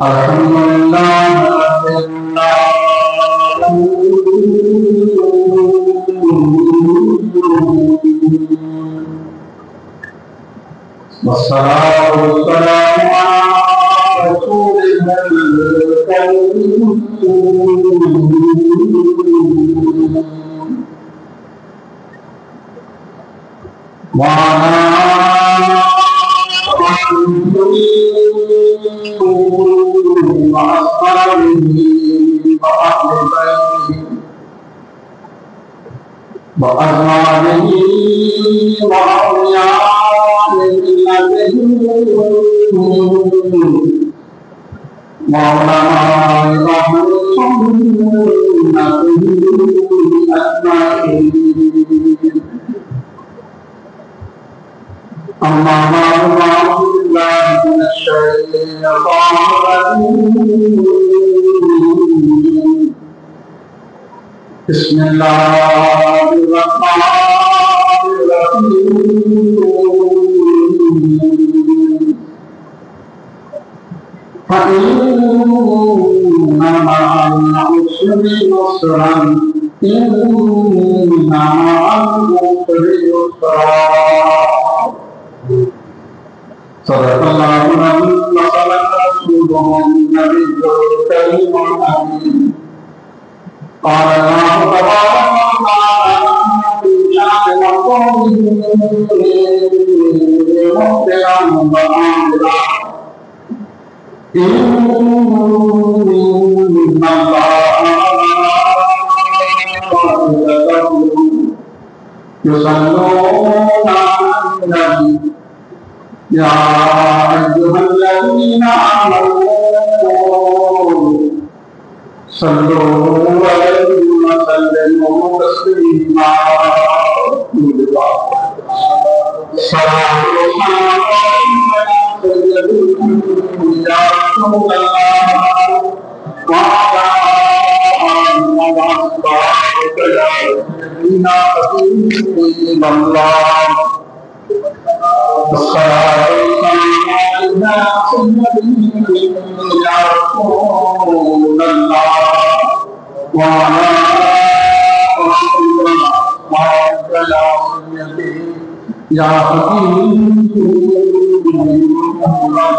الحمدللہ والصلاة والسلام على رسول الكريم وعلى وأصحابه وأهل بيته وأزواجه وأولياء ملته وعلماء أهل سنته أجمعين. أما بعد فأعوذ بالله من الشيطان الرجيم. بسم الله الرحمن الرحيم. فإن مع العسر يسرا إن مع العسر يسرا. صدق الله العظيم وصدق رسوله النبي الكريم الأمين. قال الله تبارك وتعالى في شأن قوله مخبرا وآمرا إن الله وملائكته يصلون على النبي يا أيها الذين آمنوا صلوا عليه وسلموا تسليما. صلاة يا رسول الله وعلى آله وأصحابه الذين تقيم الله. الصلاة والسلام على سيدنا يا رسول الله وعلى آله وصحبه يا حكيم الله.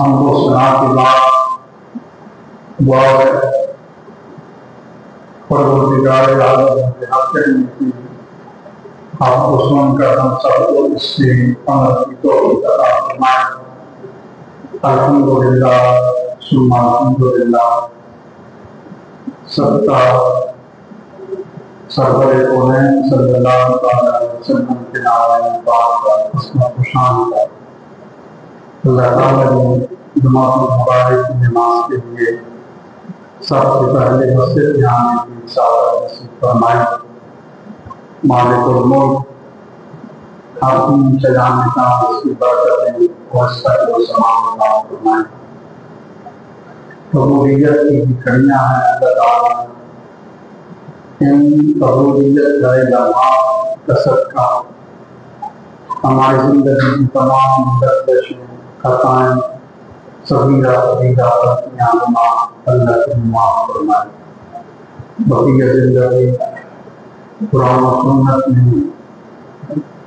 ہم کو سنا کے بعد دعا ہے پروردگار عالم کے حق کرنے کی آپ کو سن کر ہم سب کو اس سے عمل کی توفیق عطا فرمائے. الحمدللہ ثم الحمدللہ. سب کا سرور کونین صلی اللہ علیہ وسلم کے نام پاک کا حسن و شان کا اللہ تعالیٰ نے جماعت مبارک کی نماز کے لیے سب سے پہلے مسجد میں آنے کی سعادت نصیب فرمائے. مالک الملک ہر دین چلانے کا اس کی برکتیں وسط و سماع عطا فرمائے. قبولیت کی کڑیاں ہیں اللہ تعالیٰ ان قبولیت کا علامات کا صدقہ ہماری زندگی کی تمام گردشیں خطائیں صغیرہ کبیرہ غلطیاں گناہ اللہ کی معاف فرمائے. بقیہ زندگی قرآن و سنت میں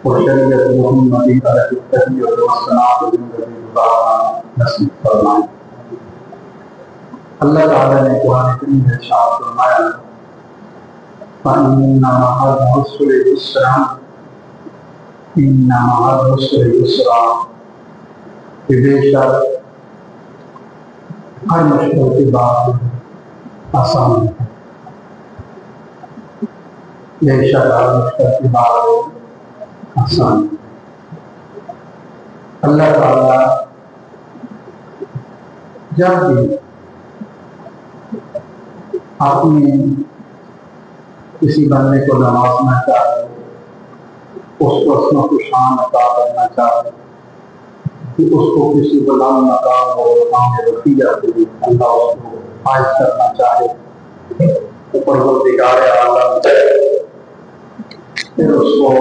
اور شریعت محمدی علیہ التحیۃ والثناء زندگی گزارنا نصیب فرمائے. اللہ تعالیٰ نے قرآن کریم میں ارشاد فرمایا فَإِنَّ مَعَ الْعُسْرِ يُسْرًا إِنَّ مَعَ الْعُسْرِ يُسْرًا. کہ بے شک ہر مشکل کی بات آسان ہے. بے شک ہر مشکل کی بات آسان ہے. اللہ تعالیٰ جب بھی اپنی کسی بندے کو نوازنا چاہے اس کو حسن و شان عطا کرنا چاہے کہ اس کو کسی بلند مقام و مقام رفیع سے اللہ اس کو فائز کرنا چاہے تو پروردگار عالم پھر اس کو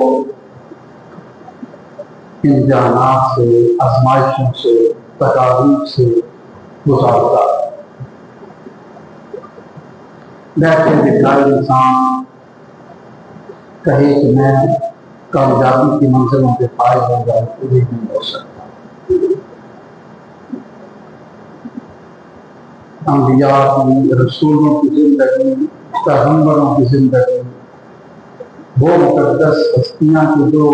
امتحانات سے، آزمائشوں سے، تکالیف سے گزارتا ہے۔ بیٹھے بٹھائے انسان کہے کہ میں کامیابی کی منزلوں پہ فائز ہو جاؤں، پوری نہیں ہو سکتا۔ انبیاء کی، رسولوں کی زندگی، پیغمبروں کی زندگی، وہ مقدس ہستیاں کی جو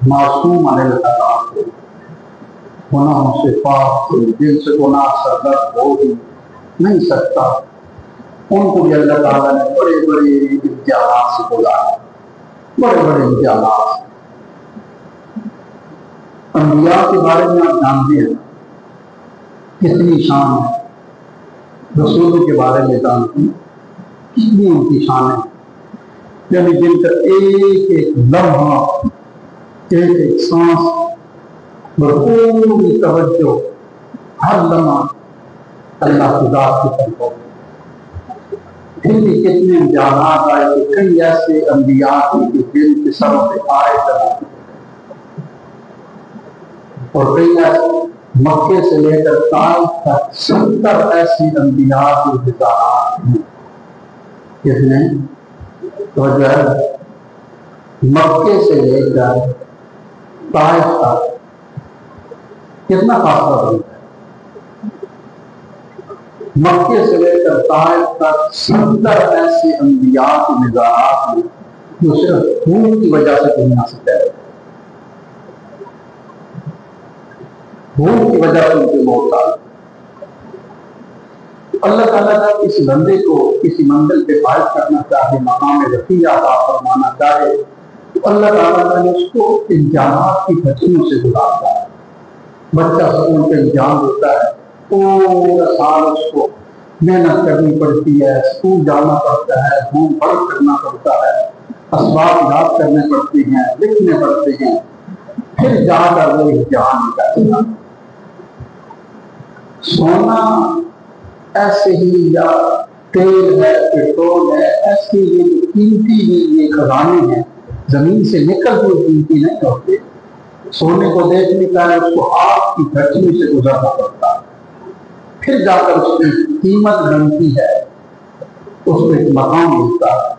معصوم عن الخطا تھے، گناہوں سے پاک تھے، جن سے گناہ سرزد ہو ہی نہیں سکتا، ان کو بھی اللہ تعالیٰ نے بڑے بڑے امتحانات سے گزارا، بڑے بڑے امتحانات سے۔ انبیاء کے بارے میں آپ جانتے ہیں کتنی شان ہے، رسولوں کے بارے میں جانتے ہیں کتنی ان کی شان ہے، یعنی جن کا ایک ایک لمحہ، ایک ایک سانس، پوری توجہ، ہر لمحہ اللہ کی ذات کی طرف ہو۔ پھر بھی کتنے امتحانات آئے کہ کئی ایسے انبیاء کی جن کے سروں پہ آئے کرا، اور کئی ایسے مکے سے لے کر طائف تک 70 ایسی انبیاء کی وزارات ہیں۔ کتنے؟ وجہ مکے سے لے کر طائف تک کتنا فاصلہ بنتا ہے؟ مکے سے لے کر طائف تک 70 ایسی انبیاء کی وزارات ہیں جو صرف خون کی وجہ سے دنیا سے پیدا، خون کی وجہ سے ان کی موت آئی۔ اللہ تعالیٰ کا کسی بندے کو کسی منزل پہ فائز کرنا چاہے، مقام رفیع عطا فرمانا چاہے، تو اللہ تعالیٰ نے اس کو امتحانات کی بچیوں سے گزارتا ہے۔ بچہ اسکول کے امتحان دیتا ہے، پورا سال اس کو محنت کرنی پڑتی ہے، اسکول جانا پڑتا ہے، ہوم ورک کرنا پڑتا ہے، اسباب یاد کرنے پڑتے ہیں، لکھنے پڑتے ہیں، پھر جا کر وہ امتحان نکالتا ہے۔ سونا ایسے ہی یا تیل ہے، پیٹرول ہے، ایسی یہ قیمتی یہ خزانے ہیں، زمین سے نکل کے قیمتی نہیں ہوتے۔ سونے کو دیکھنے کا ہے، اس کو آگ کی گھٹنی سے گزرنا پڑتا ہے، پھر جا کر اس کی قیمت بنتی ہے، اس کو ایک مقام ملتا ہے۔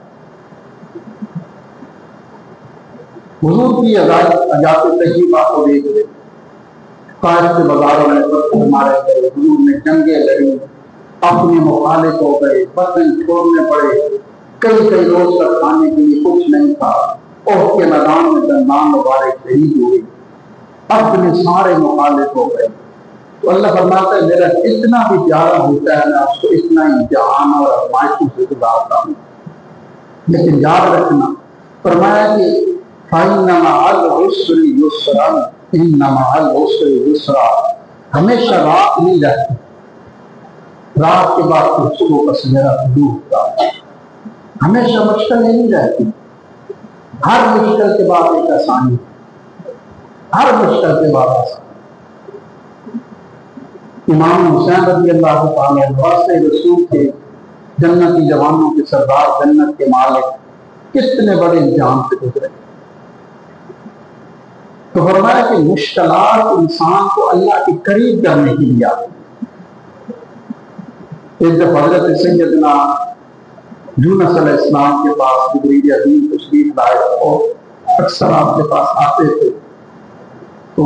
حضور کی حیات طیبہ کو دیکھ لیں، طائف کے بازاروں میں پتھر مارے گئے، حضور نے جنگیں لڑی، اپنے مخالف ہو گئے، وطن چھوڑنے پڑے، کئی کئی روز تک کھانے کے لیے کچھ نہیں تھا، احد کے میدان میں دندان مبارک شہید ہوئے، اپنے سارے مخالف ہو گئے۔ تو اللہ فرماتا ہے میرا اتنا بھی پیارا ہوتا ہے، میں اس کو اتنا امتحان اور آزمائشوں سے گزارتا ہوں، لیکن یاد رکھنا فرمایا کہ فَإِنَّ مَعَ الْعُسْرِ يُسْرًا، إِنَّ مَعَ الْعُسْرِ يُسْرًا، ہمیشہ رات نہیں رہتی، رات کے بعد پھر صبح کا سویرا شروع ہوتا ہے، ہمیشہ مشکل نہیں رہتی، ہر مشکل کے بعد ایک آسانی، ہر مشکل کے بعد آسانی۔ امام حسین رضی اللہ تعالیٰ عنہ سے رسول کے، جنتی جوانوں کے سردار، جنت کے مالک، کتنے بڑے امتحان سے گزرے۔ تو فرمایا کہ مشکلات انسان کو اللہ کے قریب کرنے کے لیے آتی۔ ایک جب حضرت سیدنا یونس علیہ السلام کے پاس جبریل امین تشریف لائے اور اکثر آپ کے پاس آتے تھے، تو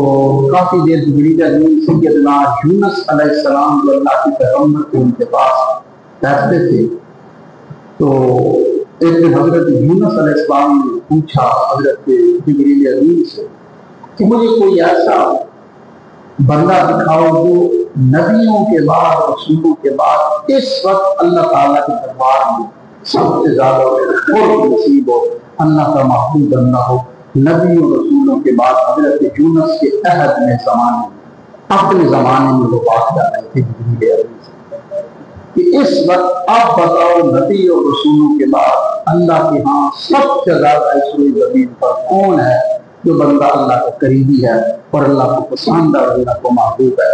کافی دیر جبریل امین سیدنا یونس علیہ السلام جو اللہ کے پیغمبر تھے ان کے پاس بیٹھتے تھے۔ تو ایک دن حضرت یونس علیہ السلام نے پوچھا حضرت جبریل امین سے کہ مجھے کوئی ایسا بندہ دکھاؤ جو نبیوں کے بعد، رسولوں کے بعد اس وقت اللہ تعالیٰ کے دربار میں سب سے زیادہ خوش نصیب ہو، اللہ کا محبوب بندہ ہو۔ نبیوں رسولوں کے بعد حضرت یونس کے عہد میں زمانے میں، اپنے زمانے میں وہ بات کر رہے تھے جبریل امین سے کہ اس وقت آپ بتاؤ نبی اور رسولوں کے بعد اللہ کے ہاں سب سے زیادہ اس روئے زمین پر کون ہے جو بندہ اللہ کا قریبی ہے اور اللہ کو پسند اور اللہ کو محبوب ہے۔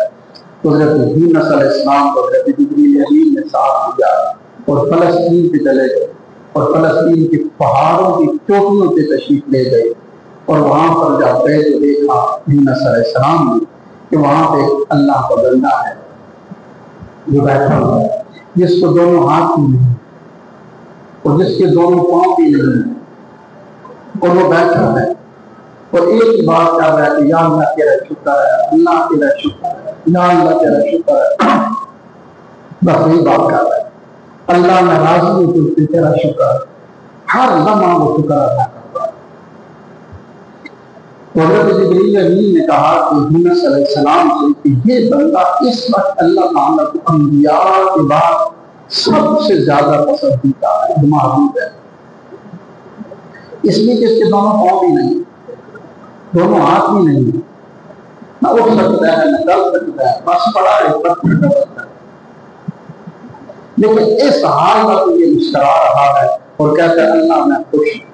تو حضرت یونس علیہ السلام کو حضرت جبریل امین نے ساتھ دیا اور فلسطین پہ چلے گئے، اور فلسطین کے پہاڑوں کی چوٹیوں پہ تشریف لے گئے، اور وہاں پر جا کے جو دیکھا یونس علیہ السلام نے کہ وہاں پہ اللہ کا بندہ ہے جو بیٹھا ہوا ہے، جس کو دونوں ہاتھ بھی نہیں اور جس کے دونوں پاؤں بھی نہیں، اور وہ بیٹھا ہے اور ایک ہی بات کر رہا ہے کہ یا اللہ تیرا شکر ہے، اللہ تیرا شکر ہے، یا اللہ تیرا شکر ہے، بس یہی بات کر رہا ہے۔ اللہ ناراض ہو تو تیرا شکر ہے، ہر لمحہ وہ شکر ادا کرتا ہے۔ تو حضرت جبریل امین نے کہا کہ یونس علیہ السلام سے کہ یہ بندہ اس وقت اللہ تعالیٰ کو انبیاء کے بعد سب سے زیادہ پسندیدہ ہے، محبوب ہے، اس لیے کہ اس کے دونوں پاؤں بھی نہیں، دونوں ہاتھ بھی نہیں، نہ اٹھ سکتا ہے نہ چل سکتا ہے، بس پڑا ہے پتھر کا پتھر۔ لیکن اس حال میں تو یہ مسکرا رہا ہے اور کہتا ہے اللہ میں خوش ہوں،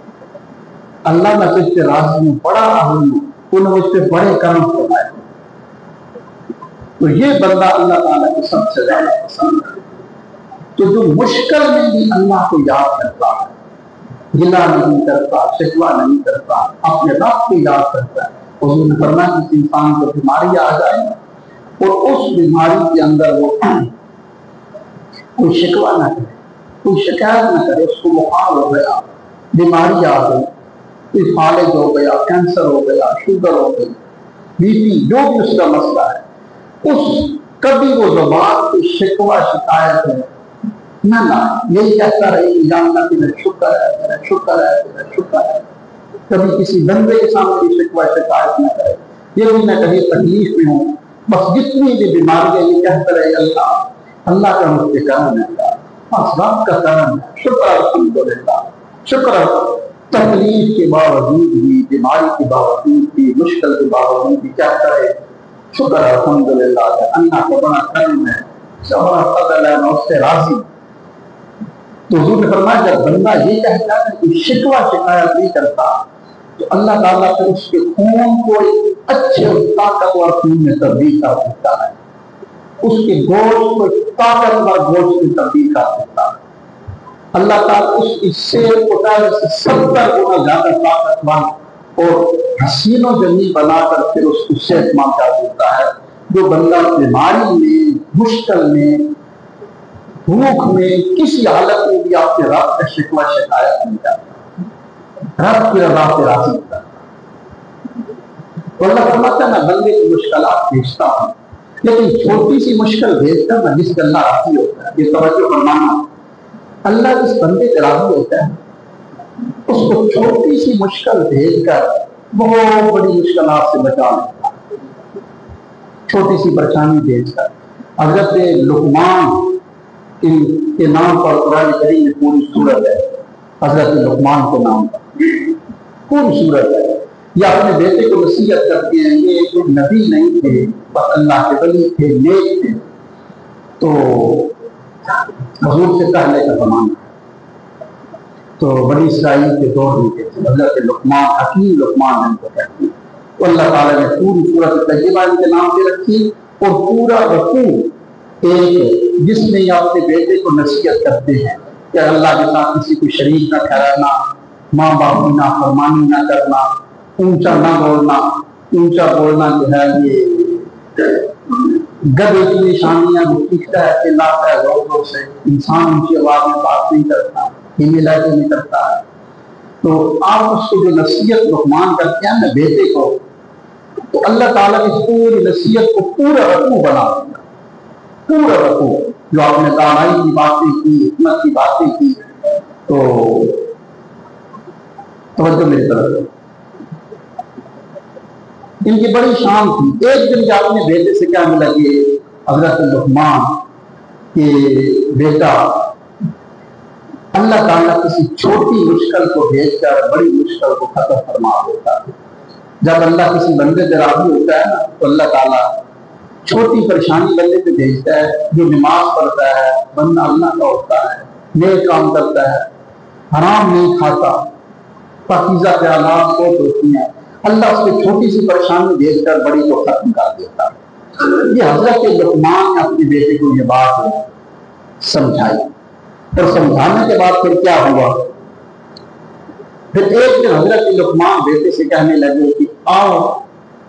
اللہ میں تجھ سے راضی ہوں، بڑا راضی ہوں، تو نے مجھ پہ بڑے کرم فرمائے۔ تو یہ بندہ اللہ تعالیٰ کو سب سے زیادہ پسند ہے۔ تو جو مشکل میں بھی اللہ کو یاد کرتا ہے، گلا نہیں کرتا، شکوہ نہیں کرتا، اپنے رب کو یاد کرتا ہے، حضور نے فرمایا کہ انسان کو بیماری آ جائے اور اس بیماری کے اندر وہ کوئی شکوہ نہ کرے، کوئی شکایت نہ کرے، اس کو بخار ہو گیا، بیماری آ گئی، کوئی فالج ہو گیا، کینسر ہو گیا، شوگر ہو گئی، بی پی، جو بھی اس کا مسئلہ ہے، اس کبھی وہ زبان کی شکوہ شکایت ہے نہ لائے، یہی کہتا رہے کہ یا اللہ تیرا شکر ہے، تیرا شکر ہے، تیرا شکر ہے۔ کبھی کسی بندے کے سامنے بھی شکوہ شکایت نہ کرے، یہ بھی میں کہیں تکلیف میں ہوں، بس جتنی بھی بیماری ہے یہ کہتا رہے اللہ کا مجھ پہ کرم ہے، بس رب کا کرم ہے، شکر الحمدللہ، شکر ہے۔ تکلیف کے باوجود بھی، بیماری کے باوجود بھی، مشکل کے باوجود بھی کہتا رہے شکر الحمدللہ، اللہ کا بڑا کرم ہے، بڑا فضل ہے، میں اس سے راضی ہوں۔ تو حضور نے فرمایا جب بندہ یہ کہتا ہے کہ شکوہ شکایت نہیں کرتا تو اللہ تعالیٰ پھر اس کے خون کو ایک اچھے اور طاقتور خون میں تبدیل کر دیتا ہے، اس کے گوشت کو ایک طاقتور گوشت میں تبدیل کر دیتا ہے۔ اللہ تعالیٰ اس کی صحت کو 70 گنا زیادہ طاقتور اور حسین و جمیل بنا کر پھر اس کو صحت مند کر دیتا ہے۔ جو بندہ بیماری میں، مشکل میں، بھوک میں، کسی حالت میں بھی آپ کے رب کا شکوہ شکایت نہیں کرتا، رب کی رضا پہ راضی ہوتا ہے۔ تو اللہ فرماتا ہے میں بندے کی مشکلات بھیجتا ہوں، لیکن چھوٹی سی مشکل بھیجتا ہے جس سے اللہ راضی ہوتا ہے۔ یہ توجہ فرمانا، اللہ جس بندے پہ راضی ہوتا ہے اس کو چھوٹی سی مشکل بھیج کر بہت بڑی مشکلات سے بچا لیتا ہے، چھوٹی سی پریشانی بھیج کر۔ حضرت لقمان کے نام پر قرآن کریم میں پوری سورت ہے، حضرت لقمان کے نام پر پوری سورت ہے۔ یہ اپنے بیٹے کو نصیحت کرتے ہیں، یہ کوئی نبی نہیں تھے، بس اللہ کے ولی تھے، نیک تھے۔ تو حضور سے پہلے کا زمانہ، تو بنی اسرائیل کے دور میں تھے، حضرت لقمان، حکیم لقمان ان کو کہتے ہیں۔ تو اللہ تعالیٰ نے پوری سورت طیبہ ان کے نام پہ رکھی اور پورا رکوع ایک جس میں یہ اپنے بیٹے کو نصیحت کرتے ہیں کہ اللہ کے ساتھ کسی کو شریک نہ ٹھہرانا، ماں باپ کی نافرمانی نہ کرنا، اونچا نہ بولنا، اونچا بولنا جو ہے یہ گدھے کی نشانیاں وہ سیکھتا ہے کہ لاتا ہے لوگوں سے، انسان اونچی آواز میں بات نہیں کرتا، ہیملاتے نہیں کرتا ہے۔ تو آپ اس کو جو نصیحت لقمان کرتے ہیں نا بیٹے کو، تو اللہ تعالیٰ نے پوری نصیحت کو پورا رکوع بنا دیا، پورا رکوع جو آپ نے دانائی کی باتیں کی، حکمت کی باتیں کی۔ تو توجہ میری طرف، ان کی بڑی شان تھی۔ ایک دن جب اپنے بیٹے سے کہنے لگے حضرت لقمان کہ بیٹا اللہ تعالیٰ کسی چھوٹی مشکل کو بھیج کر بڑی مشکل کو ختم فرما دیتا ہے۔ جب اللہ کسی بندے پہ راضی ہوتا ہے نا تو اللہ تعالیٰ چھوٹی پریشانی بندے پہ بھیجتا ہے۔ جو نماز پڑھتا ہے بندہ اللہ کا ہوتا ہے، نیک کام کرتا ہے، حرام نہیں کھاتا، پاکیزہ خیالات سوچ ہوتی ہیں، اللہ اس کو چھوٹی سی پریشانی بھیج کر بڑی کو ختم کر دیتا ہے۔ یہ حضرت لقمان نے اپنے بیٹے کو یہ بات سمجھائی، اور سمجھانے کے بعد پھر کیا ہوا پھر ایک دن حضرت لقمان بیٹے سے کہنے لگے کہ آؤ،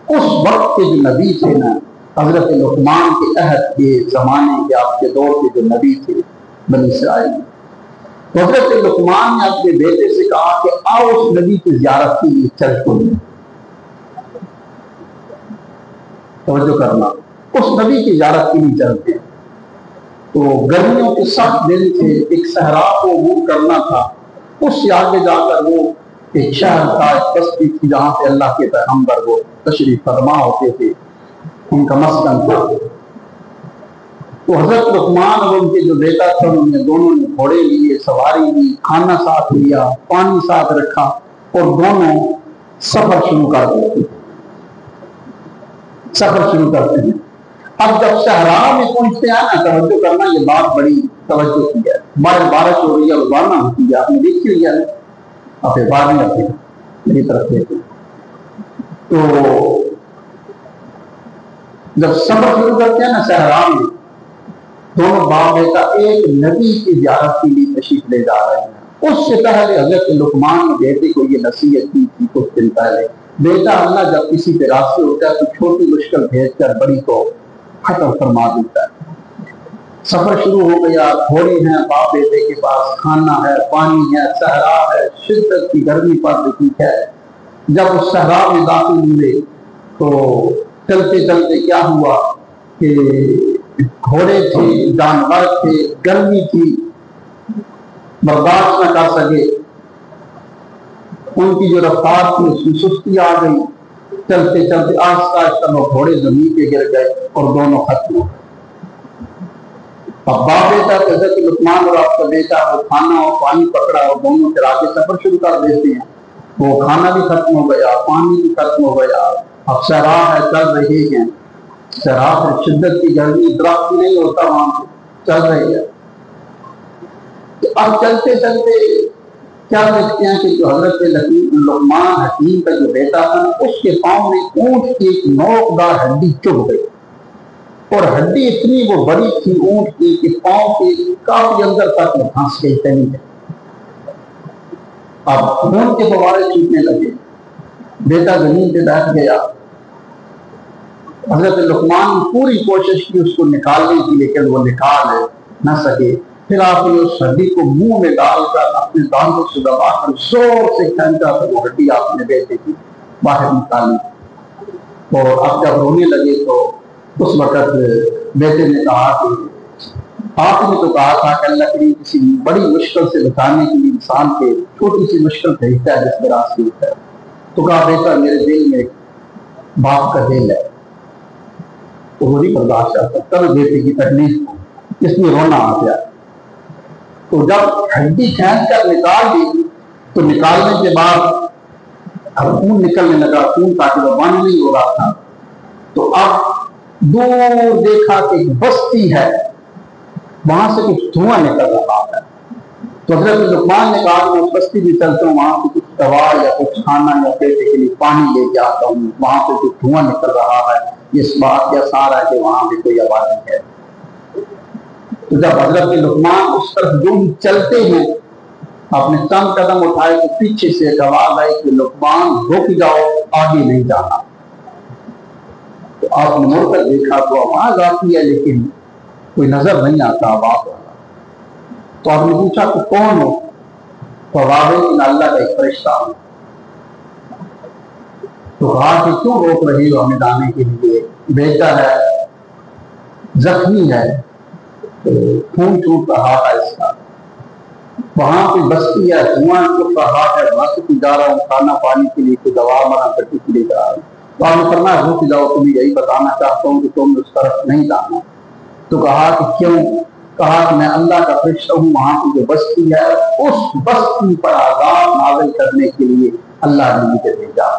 اس وقت کے جو نبی تھے نا، حضرت لقمان کے عہد کے زمانے کے، آپ کے دور کے جو نبی تھے بنی اسرائیل، تو حضرت لقمان نے اپنے بیٹے سے کہا کہ آؤ اس نبی کی زیارت کے لیے چلتے ہیں۔ توجہ کرنا، اس نبی کی زیارت کے لیے چلتے ہیں۔ تو گرمیوں کے سخت دن تھے، ایک صحرا کو عبور کرنا تھا، اس سے آگے جا کر وہ ایک شہر تھا، ایک بستی تھی جہاں پہ اللہ کے پیغمبر وہ تشریف فرما ہوتے تھے، ان کا مسکن تھا۔ تو حضرت لقمان اور ان کے جو بیٹا تھا، انہوں نے دونوں نے گھوڑے لیے، سواری لی، کھانا ساتھ لیا، پانی ساتھ رکھا، اور دونوں سفر شروع کر دیتے ہیں۔ اب جب صحرا میں پہنچتے ہیں نا، توجہ کرنا، یہ بات بڑی توجہ کی ہے، بارش ہو رہی ہے، ابارنا ہوتی ہے، آپ نے دیکھی ہوئی ہے، آپ بار نہیں رکھتے میری طرف دیکھتے۔ تو جب سفر شروع کرتے ہیں نا صحرا میں، دونوں باپ بیٹا ایک نبی کی زیارت کے لیے تشریف لے جا رہے ہیں۔ اس سے پہلے حضرت لقمان نے بیٹے کو یہ نصیحت کی تھی کچھ دن پہلے، بیٹا اللہ جب کسی پہ راستے ہوتا ہے تو چھوٹی مشکل بھیج کر بڑی کو ختم فرما دیتا ہے۔ سفر شروع ہو گیا، گھوڑے ہیں باپ بیٹے کے پاس، کھانا ہے، پانی ہے، صحرا ہے، شدت کی گرمی پڑ رہی ہے۔ جب اس صحرا میں داخل ہوئے تو چلتے چلتے کیا ہوا کہ گھوڑے تھے، جانور تھے، گرمی تھی، برداشت نہ کر سکے، ان کی جو رفتار تھی اس میں سستی آ گئی، چلتے چلتے آہستہ آہستہ وہ گھوڑے زمین پہ گر گئے اور دونوں ختم ہو گئے۔ اب باپ بیٹا حضرت لقمان اور آپ کا بیٹا وہ کھانا اور پانی پکڑا اور دونوں پھر آگے سفر شروع کر دیتے ہیں۔ وہ کھانا بھی ختم ہو گیا، پانی بھی ختم ہو گیا، اب صحرا ہے، چل رہے ہیں، صحرا پر شدت کی گرمی، درخت نہیں ہوتا وہاں پہ، چل رہے ہیں۔ تو اب چلتے چلتے کیا دیکھتے ہیں کہ جو حضرت لقمان حکیم کا جو بیٹا تھا اس کے پاؤں میں اونٹ کی ایک نوکدار ہڈی چبھ گئی، اور ہڈی اتنی وہ بڑی تھی اونٹ کی کہ پاؤں کے کافی اندر تک وہ پھنس گئی تنی ہے۔ اب خون کے فوارے چھوٹنے لگے، بیٹا زمین پہ بیٹھ گیا۔ حضرت لقمان نے پوری کوشش کی اس کو نکالنے کی، لیکن وہ نکال نہ سکے۔ پھر آپ نے اس ہڈی کو منہ میں ڈال کر اپنے دانتوں سے دبا کر زور سے کھینچا تو وہ ہڈی آپ نے بیٹے کی باہر نکالی۔ اور اب جب رونے لگے تو اس وقت بیٹے نے کہا کہ آپ نے تو کہا تھا کہ اللہ کریم کسی بڑی مشکل سے بچانے کے لیے انسان کے چھوٹی سی مشکل بھیجتا ہے جس میں راستے ہوتا ہے۔ تو کہا بیٹا میرے دل میں باپ کا دل ہے، وہ نہیں برداشت کرتا، تب بیٹے کی تکلیف کو اس میں رونا آ گیا۔ تو جب ہڈی کھینچ کر نکال دی تو نکالنے کے بعد اب خون نکلنے لگا، خون تاکہ وہ بند نہیں ہو رہا تھا۔ تو اب دور دیکھا کہ ایک بستی ہے، وہاں سے کچھ دھواں نکل رہا ہے۔ تو حضرت لقمان نے کہا میں اس بستی میں چلتا ہوں، وہاں سے کچھ دوا یا کچھ کھانا یا بیٹے کے لیے پانی لے کے آتا ہوں، وہاں سے کچھ دھواں نکل رہا ہے، اس بات کا سارا ہے کہ وہاں بھی کوئی آبادی ہے۔ تو جب حضرت لقمان اس طرف جو چلتے ہیں، آپ نے چند قدم اٹھائے تو پیچھے سے ایک آواز آئی کہ لقمان رک جاؤ، آگے نہیں جانا۔ تو آپ نے مڑ کر دیکھا تو آواز آتی ہے لیکن کوئی نظر نہیں آتا آواز والا۔ تو آپ نے پوچھا کہ کون ہو؟ تو آواز ہے کہ اللہ کا ایک فرشتہ ہوں۔ تو کہا کہ کیوں روک رہی ہو ہمیں جانے کے لیے؟ بیٹا ہے، زخمی ہے، خون چھوٹ رہا ہے اس کا، وہاں پہ بستی ہے، دھواں چھوٹ رہا ہے، وہاں سے جا رہا ہوں کھانا پانی کے لیے، کوئی دوا مرا کرنے کے لیے جا رہا ہوں۔ تو آپ نے فرمایا رک جاؤ، تمہیں یہی بتانا چاہتا ہوں کہ تم اس طرف نہیں جانا۔ تو کہا کہ کیوں؟ کہا کہ میں اللہ کا فرشتہ ہوں، وہاں کی جو بستی ہے اس بستی پر عذاب نازل کرنے کے لیے اللہ نے مجھے بھیجا۔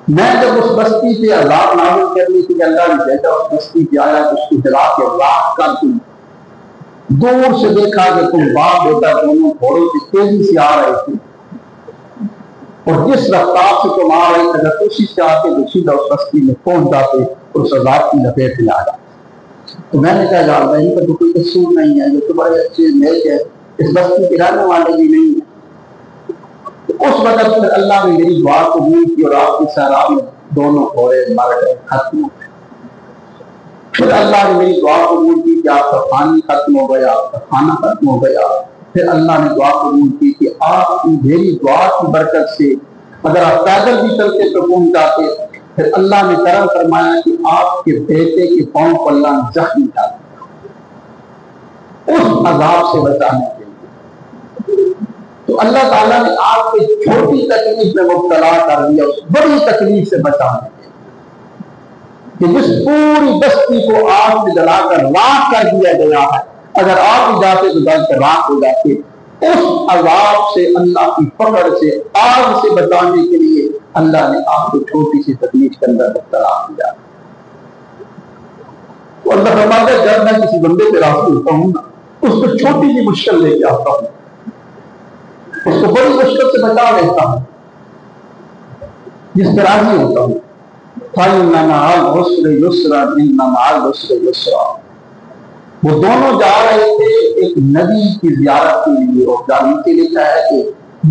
میں جب اس بستی پہ عذاب نازل کرنے کے لیے اللہ نے بھیجا، اس بستی پہ آیا تو اس کو جلا کے راکھ کر دوں۔ دور سے دیکھا کہ تم باپ بیٹا دونوں گھوڑوں سے تیزی سے آ رہے تھے، اور جس رفتار سے تم آ رہے تھے اگر اسی سے آ کے سیدھا اس بستی میں پہنچ جاتے اور اس عذاب کی لپیٹ میں آ جاتے۔ تو میں نے کہا یار ان کا تو کوئی قصور نہیں ہے، یہ تو بڑے اچھے نیک ہے، اس بستی کے رہنے والے بھی نہیں ہیں۔ اس وقت پھر اللہ نے میری دعا قبول کی اور آپ کی صحرا میں دونوں گھوڑے مر گئے، ختم ہو گئے۔ پھر اللہ نے میری دعا قبول کی کہ آپ کا پانی ختم ہو گیا، آپ کا کھانا ختم ہو گیا۔ پھر اللہ نے دعا قبول کی کہ آپ کی میری دعا کی برکت سے اگر آپ پیدل بھی چلتے تو پہنچ جاتے۔ پھر اللہ نے کرم فرمایا کہ آپ کے بیٹے کے پاؤں کو اللہ نے زخمی ڈالا اس عذاب سے بچانے کے لیے۔ تو اللہ تعالیٰ نے آپ کو چھوٹی تکلیف میں مبتلا کر دیا اس بڑی تکلیف سے بچانے کے لیے، کہ جس پوری بستی کو آگ میں جلا کر راکھ کر دیا گیا ہے، اگر آپ بھی جاتے تو جل کر راکھ ہو جاتے۔ اس عذاب سے، اللہ کی پکڑ سے، آگ سے بچانے کے لیے اللہ نے آپ کو چھوٹی سی تکلیف کے اندر مبتلا کیا۔ تو اللہ فرماتا ہے جب میں کسی بندے پہ راضی ہوتا ہوں نا، اس کو چھوٹی سی مشکل لے کے آتا ہوں، اس کو بڑی مشکل سے بچا لیتا ہوں، جس پہ راضی ہوتا ہوں۔ فَإِنَّ مَعَ الْعُسْرِ يُسْرًا إِنَّ مَعَ الْعُسْرِ يُسْرًا۔ وہ دونوں جا رہے تھے ایک نبی کی زیارت کے لیے، اور جانے کے لکھا ہے کہ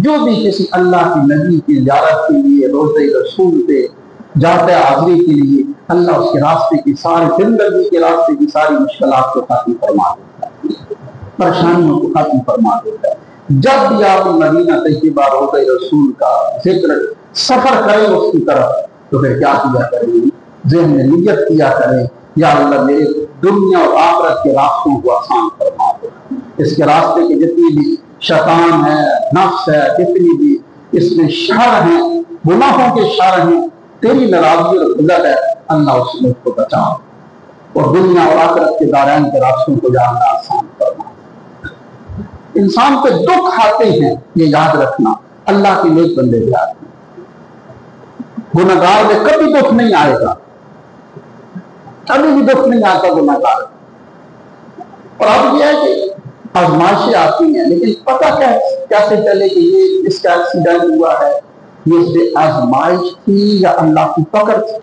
جو بھی کسی اللہ کی نبی کی زیارت کے لیے روضہ رسول پہ جاتا ہے حاضری کے لیے، اللہ اس کے راستے کی ساری زندگی کے راستے کی ساری مشکلات کو ختم فرما دیتا ہے، پریشانیوں کو ختم فرما دیتا ہے۔ جب بھی آپ مدینہ طیبہ روضہ رسول کا ذکر سفر کریں اس کی طرف، تو پھر کیا کیا کریں؟ ذہن میں نیت کیا کریں، یا اللہ میرے دنیا اور آخرت کے راستوں کو آسان فرما دے، اس کے راستے کے جتنی بھی شیطان ہے، نفس ہے، جتنی بھی اس میں شر ہیں، گناہوں کے شر ہیں، تیری ناراضگی اور غضب ہے، اللہ اس میں کو بچا اور دنیا اور آخرت کے دارین کے راستوں کو جاننا آسان فرما۔ انسان پہ دکھ آتے ہیں، یہ یاد رکھنا، اللہ کے نیک بندے بھی آتے ہیں، گناہگار میں کبھی دکھ نہیں آئے گا، کبھی بھی دکھ نہیں آتا گناہگار۔ اور اب یہ ہے کہ آزمائشیں آتی ہیں، لیکن پتہ کیسے چلے کہ یہ اس کا ایکسیڈنٹ ہوا ہے، یہ اس پہ آزمائش تھی یا اللہ کی پکڑ تھی؟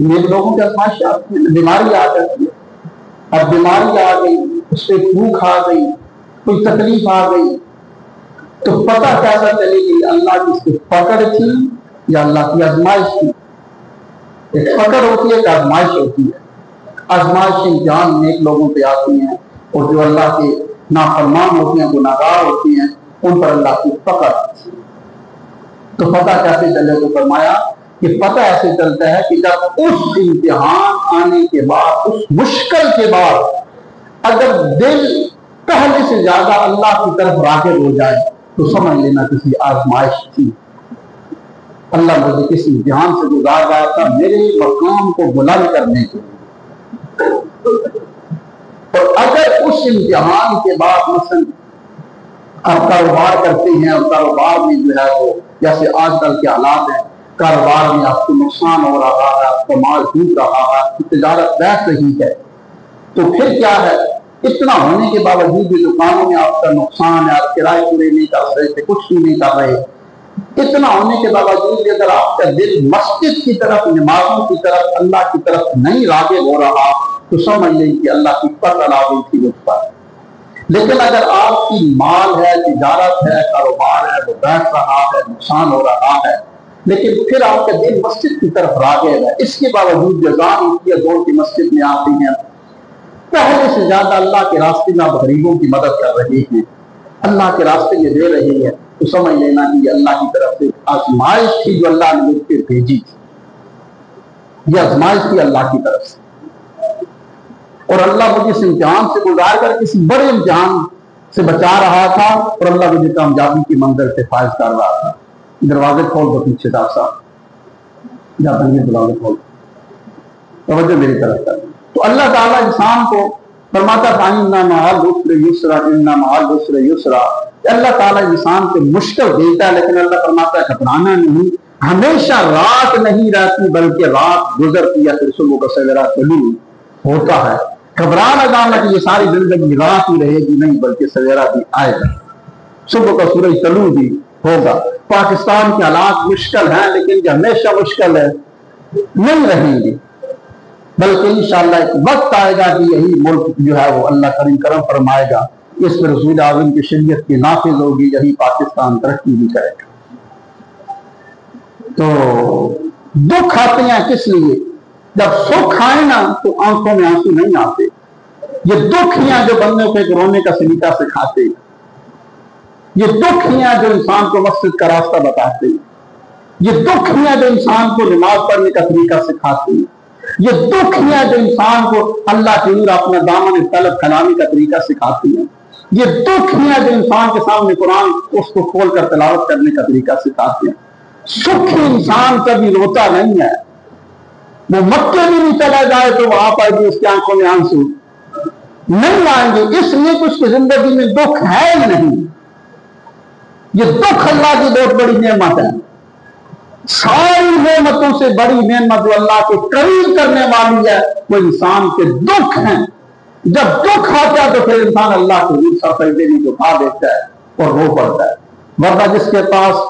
یہ لوگوں کی آزمائش آتی ہے، بیماری آ جاتی ہے، اب بیماری آ گئی، اس پہ بھوک آ گئی، کوئی تکلیف آ گئی، تو پتہ کیسا چلے کہ اللہ کی اس کی پکڑ تھی یا اللہ کی آزمائش تھی؟ ایک پکڑ ہوتی ہے، ایک آزمائش ہوتی ہے۔ آزمائش امتحان نیک لوگوں پہ آتی ہیں، اور جو اللہ کے نافرمان ہوتے ہیں، گناہگار ہوتے ہیں، ان پر اللہ کی پکڑ۔ تو پتہ کیسے چلے؟ تو فرمایا کہ پتہ ایسے چلتا ہے کہ جب اس امتحان آنے کے بعد، اس مشکل کے بعد اگر دل پہلے سے زیادہ اللہ کی طرف راغب ہو جائے تو سمجھ لینا کسی آزمائش تھی، اللہ مجھے کس امتحان سے گزار رہا تھا میرے مقام کو بلند کرنے کے لیے۔ اور اگر اس امتحان کے بعد مثلا آپ کاروبار کرتے ہیں اور کاروبار میں جو ہے وہ جیسے آج کل کے حالات ہیں، کاروبار میں آپ کو نقصان ہو رہا ہے، آپ کا مال ڈوب رہا ہے، آپ کی تجارت بیٹھ رہی ہے، تو پھر کیا ہے؟ اتنا ہونے کے باوجود بھی دکانوں میں آپ کا نقصان ہے، آپ کرائے پورے نہیں کر رہے تھے، کچھ بھی نہیں کر رہے، اتنا ہونے کے باوجود بھی اگر آپ کا دل مسجد کی طرف، نمازوں کی طرف، اللہ کی طرف نہیں راغب ہو رہا تو سمجھ لیں کہ اللہ کی پکڑ آ گئی تھی مجھ پر۔ لیکن اگر آپ کی مال ہے، تجارت ہے، کاروبار ہے، وہ بیٹھ رہا ہے، نقصان ہو رہا ہے، لیکن پھر آپ کا دل مسجد کی طرف راغب ہے، اس کے باوجود جزان ہوتی ہے، دور کی مسجد میں آتی ہیں، پہلے سے زیادہ اللہ کے راستے میں آپ غریبوں کی مدد کر رہے ہیں، اللہ کے راستے میں دے رہے ہیں، تو سمجھ لینا کہ یہ اللہ کی طرف سے آزمائش تھی جو اللہ نے مجھ پہ بھیجی تھی، یہ آزمائش تھی اللہ کی طرف سے، اور اللہ مجھے اس امتحان سے گزار کر کسی بڑے امتحان سے بچا رہا تھا، اور اللہ مجھے کامیابی کی منزل سے فائز کر رہا تھا۔ دروازے کھول دو پیچھے صاحب، جا بنگے دروازے کھول دو، توجہ میری طرف کر۔ تو اللہ تعالیٰ انسان کو فرماتا فَإِنَّ مَعَ الْعُسْرِ يُسْرًا إِنَّ مَعَ الْعُسْرِ يُسْرًا۔ اللہ تعالیٰ انسان کو مشکل دیتا ہے، لیکن اللہ فرماتا ہے گھبرانا نہیں، ہمیشہ رات نہیں رہتی بلکہ رات گزرتی ہے، پھر صبح کا سویرا طلوع ہوتا ہے۔ گھبرا نہ جانا کہ یہ ساری زندگی رات ہی رہے گی، نہیں بلکہ سویرا بھی آئے گا، صبح کا سورج طلوع بھی ہوگا۔ پاکستان کے حالات مشکل ہیں، لیکن یہ ہمیشہ مشکل ہے نہیں رہیں گے، بلکہ انشاءاللہ ایک وقت آئے گا کہ یہی ملک جو ہے وہ اللہ کریم کرم فرمائے گا، اس پر رسول اعظم کی شریعت کی نافذ ہوگی، یہی پاکستان ترقی بھی کرے گا۔ تو دکھ آتے ہیں کس لیے؟ جب سکھ آئے نا تو آنکھوں میں آنسو نہیں آتے۔ یہ دکھ ہی ہیں جو بندوں کو ایک رونے کا سلیقہ سکھاتے، یہ دکھ ہی ہیں جو انسان کو مقصد کا راستہ بتاتے، یہ دکھ ہی ہیں جو انسان کو نماز پڑھنے کا طریقہ سکھاتے، یہ دکھ ہی ہیں جو انسان کو اللہ کی نور اپنا دامن طلب پھیلانے کا طریقہ سکھاتی ہیں، یہ دکھ ہی ہیں جو انسان کے سامنے قرآن اس کو کھول کر تلاوت کرنے کا طریقہ سکھاتے ہیں۔ سکھی انسان کبھی روتا نہیں ہے، وہ مکے بھی نہیں چلا جائے تو وہاں پر بھی اس کی آنکھوں میں آنسو نہیں آئیں گے، اس لیے کہ اس کی زندگی میں دکھ ہے ہی نہیں۔ یہ دکھ اللہ کی بہت بڑی نعمت ہے، ساری نعمتوں سے بڑی نعمت جو اللہ کے قریب کرنے والی ہے وہ انسان کے دکھ ہیں۔ جب دکھ آتا ہے تو پھر انسان اللہ کو سجدے میں جھکا دیتا ہے اور رو پڑتا ہے۔ ورنہ جس کے پاس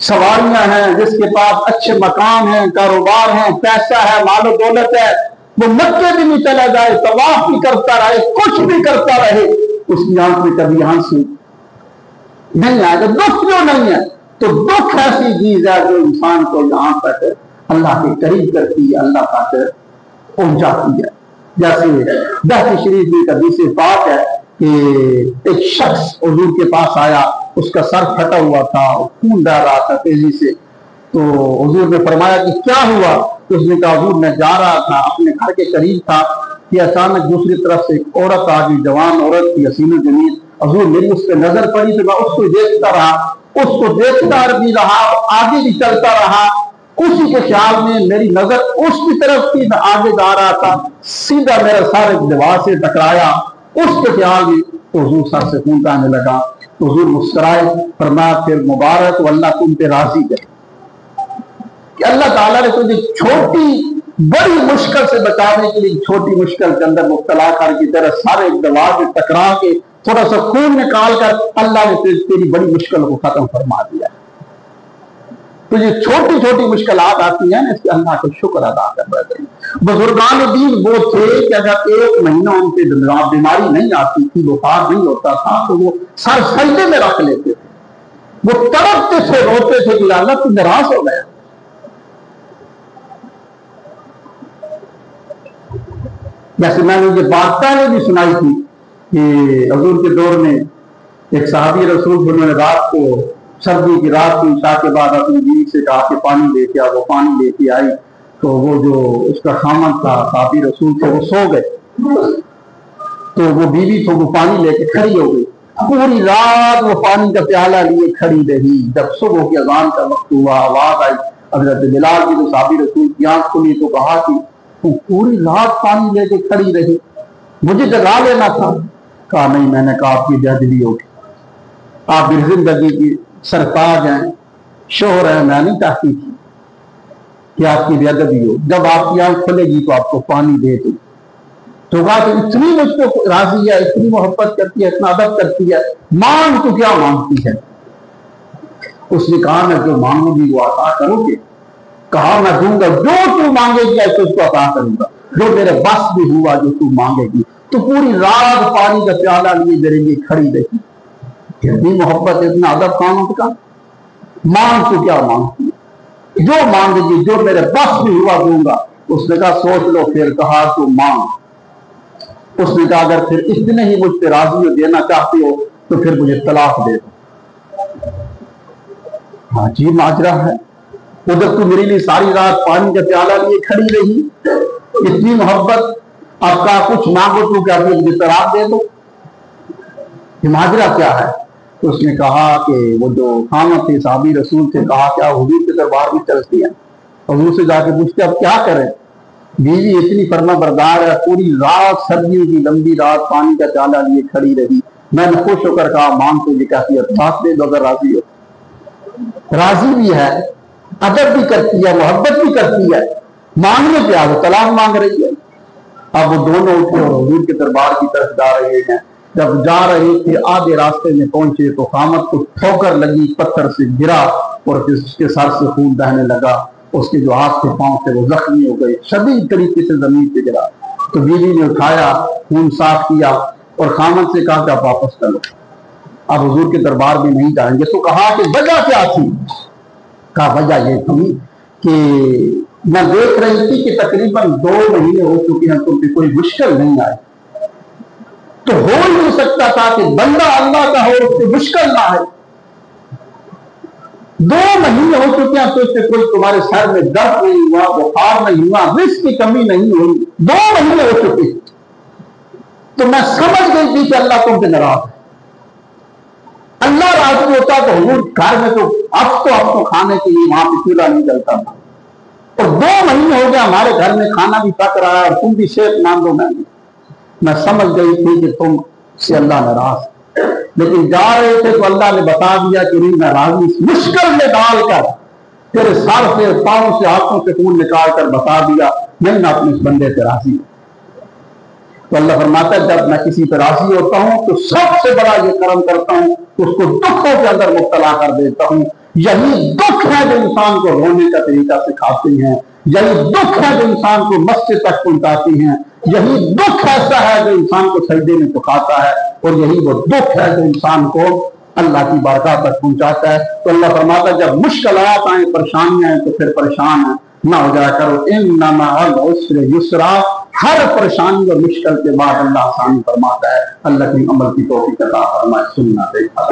سواریاں ہیں، جس کے پاس اچھے مکان ہیں، کاروبار ہیں، پیسہ ہے، مال و دولت ہے، وہ مکے بھی نہیں چلا جائے، طواف بھی کرتا رہے، کچھ بھی کرتا رہے، اس کی آنکھ میں کبھی آنسو نہیں آئے گا۔ دکھ جو نہیں ہے تو دکھ ایسی چیز ہے جو انسان کو یہاں تک اللہ کے قریب کرتی ہے، اللہ تک پہنچاتی ہے۔ جیسے بہتی شریف میں حدیث پاک ہے کہ ایک شخص حضور کے پاس آیا، اس کا سر پھٹا ہوا تھا، خون بہ رہا تھا تیزی سے، تو حضور نے فرمایا کہ کیا ہوا؟ اس نے کہا حضور میں جا رہا تھا، اپنے گھر کے قریب تھا کہ اچانک دوسری طرف سے ایک عورت آ گئی، جوان عورت تھی، حسین و جمیل۔ حضور میری اس پہ نظر پڑی تو میں اس کو دیکھتا رہا، آگے بھی چلتا رہا، اسی کے خیال میں میری نظر اس کی طرف تھی، میں آگے جا رہا تھا، سیدھا میرا سر ایک دیوار سے ٹکرایا، اس کے خیال میں تو حضور سر سے خون آنے لگا۔ تو حضور مسکرائے، فرمایا پھر مبارک ہو، اللہ تم پہ راضی ہے کہ اللہ تعالیٰ نے تجھے چھوٹی بڑی مشکل سے بچانے کے لیے چھوٹی مشکل کے اندر مبتلا کر کی طرح سارے ایک دیوار سے ٹکرا کے تھوڑا سا خون نکال کر اللہ نے تیری بڑی مشکل کو ختم فرما دیا۔ تو یہ چھوٹی چھوٹی مشکلات آتی ہیں نا، اس کے اللہ کا شکر ادا کر رہے ہیں۔ بزرگان دین وہ تھے کہ اگر ایک مہینہ ان پہ بیماری نہیں آتی تھی، بخار نہیں ہوتا تھا، تو وہ سر سجدے میں رکھ لیتے تھے، وہ تڑپتے تھے، روتے تھے کہ اللہ تو ناراض ہو گیا۔ جیسے میں نے یہ بات پہلے بھی سنائی تھی کہ حضور کے دور میں ایک صحابی رسول انہوں نے رات کو، سردی کی رات کو عشاء کے بعد اپنی بیوی سے کہا کہ پانی لے کے آ، وہ پانی لے کے آئی، تو وہ جو اس کا خامن تھا، صحابی رسول تھے، وہ سو گئے، تو وہ بیوی تو وہ پانی لے کے کھڑی ہو گئی، پوری رات وہ پانی کا پیالہ لیے کھڑی رہی۔ جب صبح کی اذان کا وقت ہوا، آواز آئی، حضرت بلال کی جو صحابی رسول کی آنکھ کھلی تو کہا کہ تو پوری رات پانی لے کے کھڑی رہی، مجھے جگا لینا تھا۔ کہا نہیں، میں نے کہا آپ کی بے ادبی ہوگی، آپ میری زندگی کی سرتاج ہیں، شوہر ہیں، میں نہیں چاہتی تھی کہ آپ کی بے ادبی ہو، جب آپ کی آنکھ کھلے گی تو آپ کو پانی دے دوں۔ تو کہا کہ اتنی مجھ کو راضی ہے، اتنی محبت کرتی ہے، اتنا ادب کرتی ہے، مانگ تو کیا مانگتی ہے؟ اس نے کہا میں جو مانگوں گی وہ عطا کرو گے؟ کہا میں دوں گا، جو تو مانگے گی تو اس کو عطا کروں گا، جو میرے بس بھی ہوا جو تو مانگے گی۔ تو پوری رات پانی کا پیالہ لیے میرے لیے کھڑی رہی، اتنی محبت، اتنا ادب قانون کا، مانگ تو کیا مانگتی ہے؟ جو مانگے گی، جو میرے بس بھی ہوا دوں گا۔ اس نے کہا سوچ لو پھر، کہا تو مانگ۔ اس نے کہا اگر پھر اتنے ہی مجھ پہ راضی ہو، دینا چاہتے ہو تو پھر مجھے طلاق دے دو۔ ہاں جی، ماجرا ہے، ادھر تو میرے لیے ساری رات پانی کا پیالہ لیے کھڑی رہی، اتنی محبت، اب کا کچھ مانگو تو کیا مجھے طلاق دے دو؟ یہ ماجرا کیا ہے؟ تو اس نے کہا کہ وہ جو خامن تھے، صحابی رسول سے کہا کیا حضور کے دربار میں چلتی ہیں؟ حضور سے جا کے پوچھتے اب کیا کریں؟ بیوی اتنی فرما بردار ہے، پوری رات سردیوں کی لمبی رات پانی کا پیالہ لیے کھڑی رہی، میں نے خوش ہو کر کہا مان تو یہ کہتی ہے طلاق دے دو اگر راضی ہو۔ راضی بھی ہے، ادب بھی کرتی ہے، محبت بھی کرتی ہے، مانگنے پہ آ طلاق مانگ رہی ہے۔ اب وہ دونوں اٹھے اور حضور کے دربار کی طرف جا رہے ہیں۔ جب جا رہے تھے آدھے راستے میں پہنچے تو خامد کو ٹھوکر لگی، پتھر سے گرا اور پھر اس کے سر سے خون بہنے لگا، اس کے جو ہاتھ سے پاؤں سے وہ زخمی ہو گئے، شدید طریقے سے زمین پہ گرا۔ تو بیوی نے اٹھایا، خون صاف کیا، اور خامد سے کہا کہ آپ واپس کر لو، آپ حضور کے دربار میں نہیں جائیں گے۔ تو کہا کہ وجہ کیا تھی؟ کہا وجہ یہ تھی کہ میں دیکھ رہی تھی کہ تقریباً 2 مہینے ہو چکے ہیں تو کوئی مشکل نہیں آئی، تو ہو ہی نہیں سکتا تھا کہ بندہ اللہ کا ہو اس سے مشکل نہ آئے۔ 2 مہینے ہو چکے ہیں تو اس سے کوئی تمہارے سر میں درد نہیں ہوا، بخار نہیں ہوا، رزق کی کمی نہیں ہوئی، 2 مہینے ہو چکے۔ تو میں سمجھ گئی تھی کہ اللہ تم سے ناراض ہے۔ اللہ راضی ہوتا تو حضور گھر میں تو اب تو کھانے کے لیے وہاں پہ چولہا نہیں جلتا تھا، اور 2 مہینے ہو گیا ہمارے گھر میں کھانا بھی پک رہا ہے اور تم بھی صحت مند ہو۔ میں سمجھ گئی تھی کہ تم سے اللہ ناراض ہے، لیکن جا رہے تھے تو اللہ نے بتا دیا کہ نہیں ناراضی مشکل میں ڈال کر تیرے سر سے پاؤں سے ہاتھوں سے خون نکال کر بتا دیا میں اپنے اس بندے پہ راضی ہوں۔ تو اللہ فرماتا ہے جب میں کسی پہ راضی ہوتا ہوں تو سب سے بڑا یہ کرم کرتا ہوں، اس کو دکھوں کے اندر مبتلا کر دیتا ہوں۔ یہی دکھ ہے جو انسان کو رونے کا طریقہ سکھاتے ہیں، یہی دکھ ہے جو انسان کو مسجد تک پہنچاتی ہیں، یہی دکھ ایسا ہے جو انسان کو سجدے میں جھکاتا ہے، اور یہی وہ دکھ ہے جو انسان کو اللہ کی بارگاہ تک پہنچاتا ہے۔ تو اللہ فرماتا ہے جب مشکلات آئیں، پریشانیاں آئیں تو پھر پریشان نہ ہو جایا کرو، ان مع العسر یسرا، ہر پریشانی اور مشکل کے بعد اللہ آسانی فرماتا ہے۔ اللہ کی عمل کی توفیق عطا فرمائے۔ سننا دیکھا